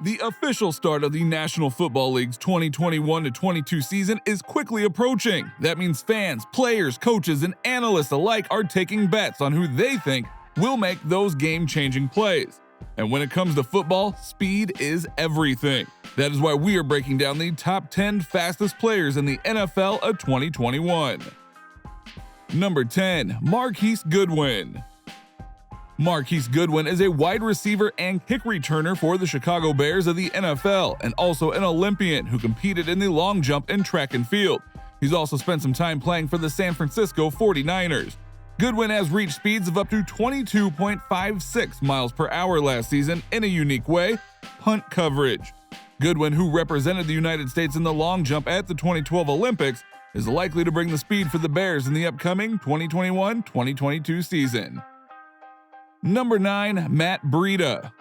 The official start of the National Football League's 2021-22 season is quickly approaching. That means fans, players, coaches, and analysts alike are taking bets on who they think will make those game-changing plays. And when it comes to football, speed is everything. That is why we are breaking down the top 10 fastest players in the NFL of 2021. Number 10. Marquise Goodwin. Marquise Goodwin is a wide receiver and kick returner for the Chicago Bears of the NFL and also an Olympian who competed in the long jump and track and field. He's also spent some time playing for the San Francisco 49ers. Goodwin has reached speeds of up to 22.56 miles per hour last season in a unique way, punt coverage. Goodwin, who represented the United States in the long jump at the 2012 Olympics, is likely to bring the speed for the Bears in the upcoming 2021-2022 season. Number 9. Matt Breida.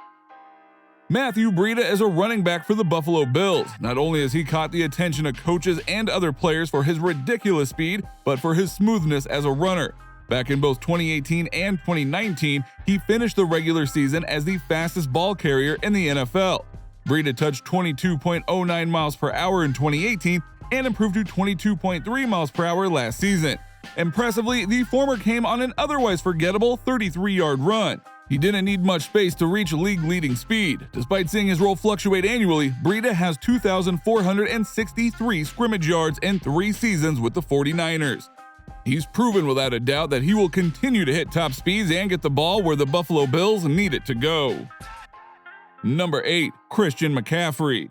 Matthew Breida is a running back for the Buffalo Bills. Not only has he caught the attention of coaches and other players for his ridiculous speed, but for his smoothness as a runner. Back in both 2018 and 2019, he finished the regular season as the fastest ball carrier in the NFL. Breida touched 22.09 miles per hour in 2018 and improved to 22.3 miles per hour last season. Impressively, the former came on an otherwise forgettable 33-yard run. He didn't need much space to reach league-leading speed. Despite seeing his role fluctuate annually, Breida has 2,463 scrimmage yards in 3 seasons with the 49ers. He's proven without a doubt that he will continue to hit top speeds and get the ball where the Buffalo Bills need it to go. Number 8. Christian McCaffrey.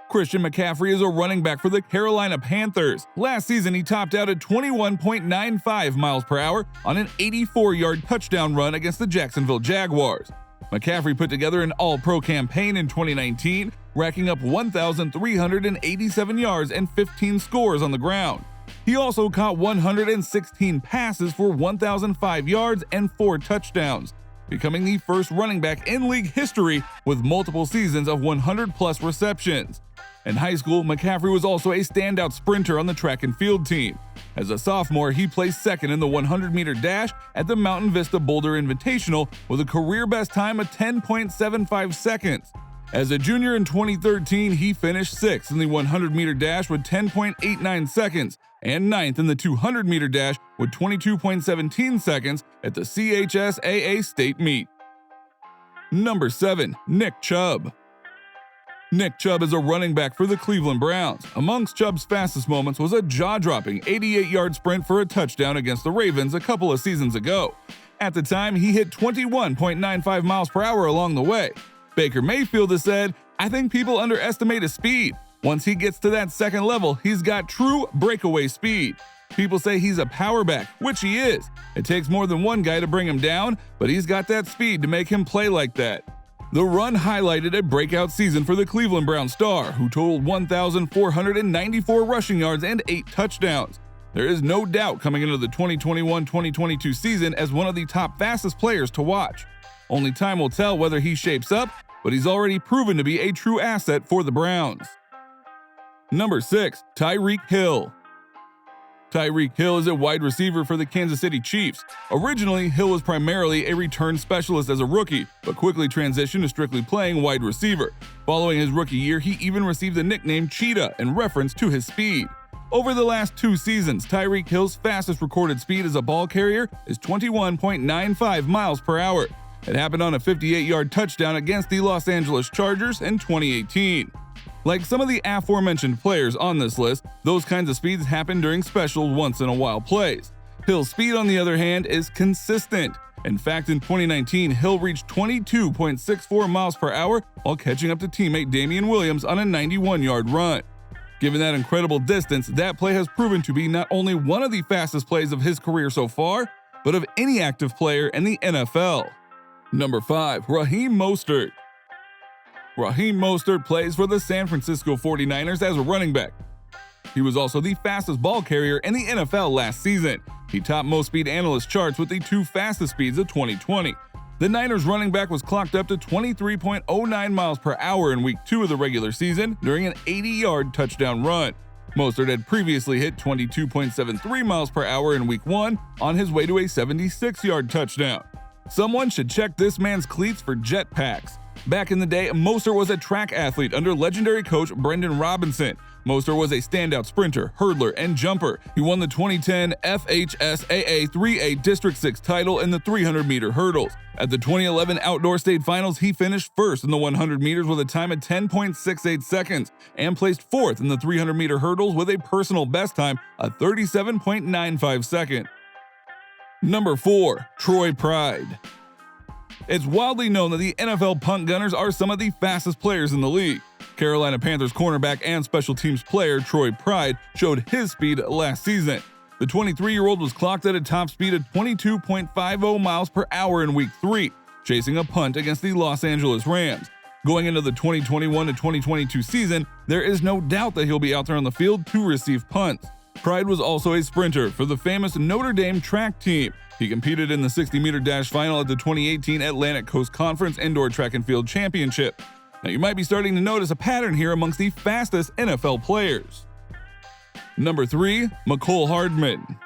Christian McCaffrey is a running back for the Carolina Panthers. Last season, he topped out at 21.95 miles per hour on an 84-yard touchdown run against the Jacksonville Jaguars. McCaffrey put together an All-Pro campaign in 2019, racking up 1,387 yards and 15 scores on the ground. He also caught 116 passes for 1,005 yards and 4 touchdowns, becoming the first running back in league history with multiple seasons of 100-plus receptions. In high school, McCaffrey was also a standout sprinter on the track and field team. As a sophomore, he placed second in the 100-meter dash at the Mountain Vista Boulder Invitational with a career-best time of 10.75 seconds. As a junior in 2013, he finished 6th in the 100-meter dash with 10.89 seconds and 9th in the 200-meter dash with 22.17 seconds at the CHSAA State Meet. Number 7. Nick Chubb. Nick Chubb is a running back for the Cleveland Browns. Amongst Chubb's fastest moments was a jaw-dropping 88-yard sprint for a touchdown against the Ravens a couple of seasons ago. At the time, he hit 21.95 miles per hour along the way. Baker Mayfield has said, "I think people underestimate his speed. Once he gets to that second level, he's got true breakaway speed. People say he's a power back, which he is. It takes more than one guy to bring him down, but he's got that speed to make him play like that." The run highlighted a breakout season for the Cleveland Browns star, who totaled 1,494 rushing yards and 8 touchdowns. There is no doubt coming into the 2021-2022 season as one of the top fastest players to watch. Only time will tell whether he shapes up, but he's already proven to be a true asset for the Browns. Number 6. Tyreek Hill. Tyreek Hill is a wide receiver for the Kansas City Chiefs. Originally, Hill was primarily a return specialist as a rookie, but quickly transitioned to strictly playing wide receiver. Following his rookie year, he even received the nickname Cheetah in reference to his speed. Over the last 2 seasons, Tyreek Hill's fastest recorded speed as a ball carrier is 21.95 miles per hour. It happened on a 58-yard touchdown against the Los Angeles Chargers in 2018. Like some of the aforementioned players on this list, those kinds of speeds happen during special once-in-a-while plays. Hill's speed, on the other hand, is consistent. In fact, in 2019, Hill reached 22.64 miles per hour while catching up to teammate Damian Williams on a 91-yard run. Given that incredible distance, that play has proven to be not only one of the fastest plays of his career so far, but of any active player in the NFL. Number 5. Raheem Mostert. Raheem Mostert plays for the San Francisco 49ers as a running back. He was also the fastest ball carrier in the NFL last season. He topped most speed analyst charts with the 2 fastest speeds of 2020. The Niners running back was clocked up to 23.09 miles per hour in week 2 of the regular season during an 80-yard touchdown run. Mostert had previously hit 22.73 miles per hour in week 1 on his way to a 76-yard touchdown. Someone should check this man's cleats for jetpacks. Back in the day, Mostert was a track athlete under legendary coach Brendan Robinson. Mostert was a standout sprinter, hurdler, and jumper. He won the 2010 FHSAA 3A District 6 title in the 300-meter hurdles. At the 2011 Outdoor State Finals, he finished first in the 100 meters with a time of 10.68 seconds and placed fourth in the 300-meter hurdles with a personal best time of 37.95 seconds. Number 4. Troy Pride. It's widely known that the NFL punt gunners are some of the fastest players in the league. Carolina Panthers cornerback and special teams player Troy Pride showed his speed last season. The 23-year-old was clocked at a top speed of 22.50 miles per hour in Week 3, chasing a punt against the Los Angeles Rams. Going into the 2021 to 2022 season, there is no doubt that he'll be out there on the field to receive punts. Pride was also a sprinter for the famous Notre Dame track team. He competed in the 60-meter dash final at the 2018 Atlantic Coast Conference Indoor Track and Field Championship. Now, you might be starting to notice a pattern here amongst the fastest NFL players. Number 3. Coleman Hardman.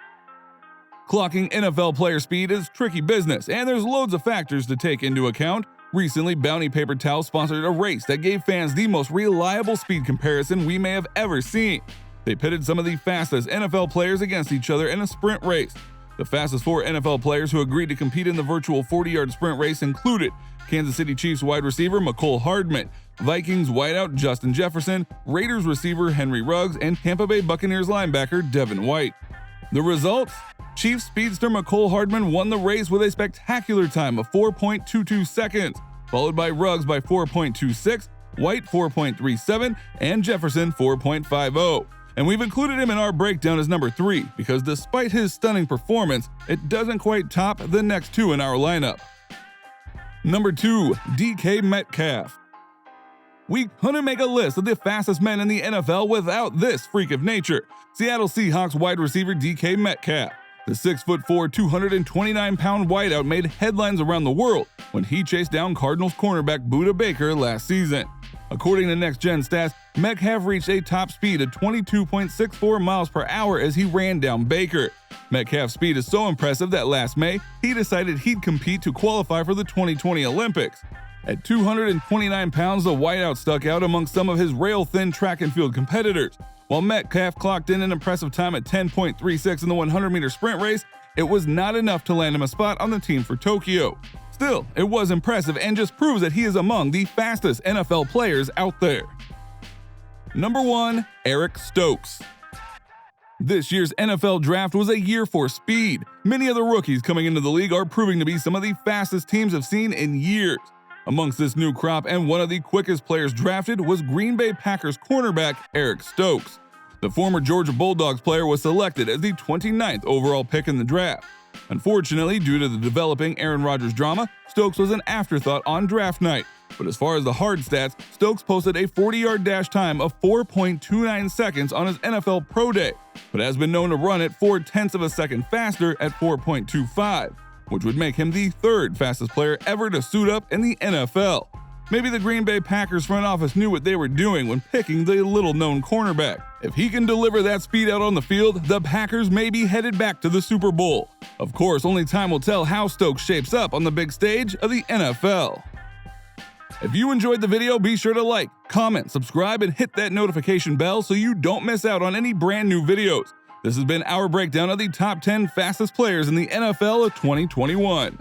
Clocking NFL player speed is tricky business, and there's loads of factors to take into account. Recently, Bounty Paper Towel sponsored a race that gave fans the most reliable speed comparison we may have ever seen. They pitted some of the fastest NFL players against each other in a sprint race. The fastest 4 NFL players who agreed to compete in the virtual 40-yard sprint race included Kansas City Chiefs wide receiver Coleman Hardman, Vikings wideout Justin Jefferson, Raiders receiver Henry Ruggs, and Tampa Bay Buccaneers linebacker Devin White. The results? Chiefs speedster Coleman Hardman won the race with a spectacular time of 4.22 seconds, followed by Ruggs by 4.26, White 4.37, and Jefferson 4.50. And we've included him in our breakdown as number 3 because despite his stunning performance, it doesn't quite top the next 2 in our lineup. Number 2. DK Metcalf. We couldn't make a list of the fastest men in the NFL without this freak of nature, Seattle Seahawks wide receiver DK Metcalf. The 6'4", 229-pound wideout made headlines around the world when he chased down Cardinals cornerback Budda Baker last season. According to Next Gen Stats, Metcalf reached a top speed of 22.64 miles per hour as he ran down Baker. Metcalf's speed is so impressive that last May, he decided he'd compete to qualify for the 2020 Olympics. At 229 pounds, the wideout stuck out amongst some of his rail-thin track and field competitors. While Metcalf clocked in an impressive time at 10.36 in the 100-meter sprint race, it was not enough to land him a spot on the team for Tokyo. Still, it was impressive and just proves that he is among the fastest NFL players out there. Number 1. Eric Stokes. This year's NFL draft was a year for speed. Many of the rookies coming into the league are proving to be some of the fastest teams have seen in years. Amongst this new crop and one of the quickest players drafted was Green Bay Packers cornerback Eric Stokes. The former Georgia Bulldogs player was selected as the 29th overall pick in the draft. Unfortunately, due to the developing Aaron Rodgers drama, Stokes was an afterthought on draft night. But as far as the hard stats, Stokes posted a 40-yard dash time of 4.29 seconds on his NFL Pro Day, but has been known to run it 0.4 of a second faster at 4.25, which would make him the 3rd fastest player ever to suit up in the NFL. Maybe the Green Bay Packers front office knew what they were doing when picking the little-known cornerback. If he can deliver that speed out on the field, the Packers may be headed back to the Super Bowl. Of course, only time will tell how Stokes shapes up on the big stage of the NFL. If you enjoyed the video, be sure to like, comment, subscribe, and hit that notification bell so you don't miss out on any brand new videos. This has been our breakdown of the top 10 fastest players in the NFL of 2021.